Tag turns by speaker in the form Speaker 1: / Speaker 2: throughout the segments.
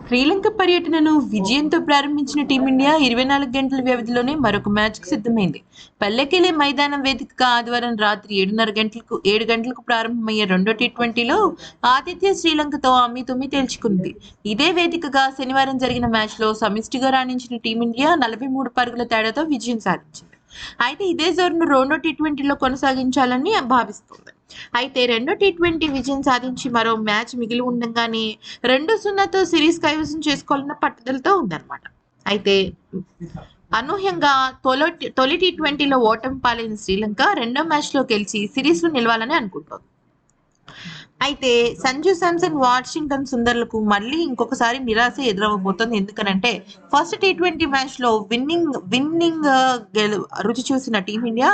Speaker 1: శ్రీలంక పర్యటనను విజయంతో ప్రారంభించిన టీమిండియా 24 గంటల వ్యవధిలోనే మరొక మ్యాచ్కు సిద్ధమైంది. పల్లెకెలె మైదానం వేదికగా ఆదివారం రాత్రి 7 గంటలకు ప్రారంభమయ్యే రెండో టీ20లో ఆతిథ్య శ్రీలంకతో అమీతుమీ తేల్చుకుంది. ఇదే వేదికగా శనివారం జరిగిన మ్యాచ్లో సమిష్టిగా రాణించిన టీమిండియా 43 పరుగుల తేడాతో విజయం సాధించింది. అయితే ఇదే జోరును రెండో టీ20లో కొనసాగించాలని భావిస్తోంది. అయితే రెండో టీ20 విజయం సాధించి మరో మ్యాచ్ మిగిలి ఉండగానే 2-0తో సిరీస్ కైవసం చేసుకోవాలన్న పట్టుదలతో ఉందన్నమాట. అయితే అనూహ్యంగా తొలి టీ20లో ఓటమి పాలైన శ్రీలంక రెండో మ్యాచ్లో గెలిచి సిరీస్లో నిలవాలని అనుకుంటోంది. అయితే సంజు శాంసన్, వాషింగ్టన్ సుందర్లకు మళ్ళీ ఇంకొకసారి నిరాశ ఎదురవబోతోంది. ఎందుకనంటే ఫస్ట్ టీ20 మ్యాచ్లో విన్నింగ్ రుచి చూసిన టీమిండియా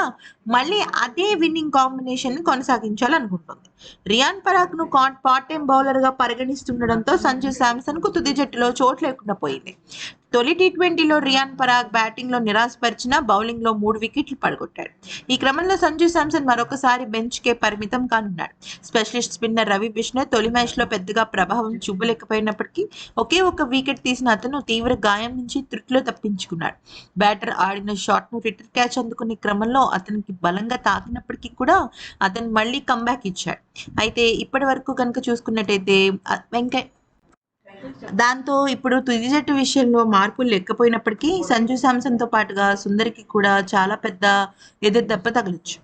Speaker 1: మళ్ళీ అదే విన్నింగ్ కాంబినేషన్ ని కొనసాగించాలనుకుంటుంది. రియాన్ పరాగ్ ను పార్ట్ టైం బౌలర్ గా పరిగణిస్తుండటంతో సంజు శాంసన్ కు తుది జట్టులో చోటు లేకుండా పోయింది. తొలి టీ20లో రియాన్ పరాగ్ బ్యాటింగ్ లో నిరాశపరిచిన బౌలింగ్ లో 3 వికెట్లు పడగొట్టాడు. ఈ క్రమంలో సంజు శాంసన్ మరొకసారి బెంచ్ కే పరిమితం కానున్నాడు. స్పెషలిస్ట్ స్పిన్నర్ రవి బిష్ణోయ్ తొలి మ్యాచ్ లో పెద్దగా ప్రభావం చూపలేకపోయినప్పటికీ ఒకే ఒక వికెట్ తీసిన అతను తీవ్ర గాయం నుంచి త్రుటిలో తప్పించుకున్నాడు. బ్యాటర్ ఆడిన షాట్ ను రిటర్న్ క్యాచ్ అందుకునే క్రమంలో అతనికి బలంగా తాకినప్పటికీ కూడా అతను మళ్ళీ కంబ్యాక్ ఇచ్చాడు. అయితే ఇప్పటి వరకు కనుక చూసుకున్నట్టయితే దాంతో ఇప్పుడు తుది జట్టు విషయంలో మార్పులు లేకపోయినప్పటికీ సంజు శాంసన్ తో పాటుగా సుందర్కి కూడా చాలా పెద్ద ఎదురు దెబ్బ తగలొచ్చు.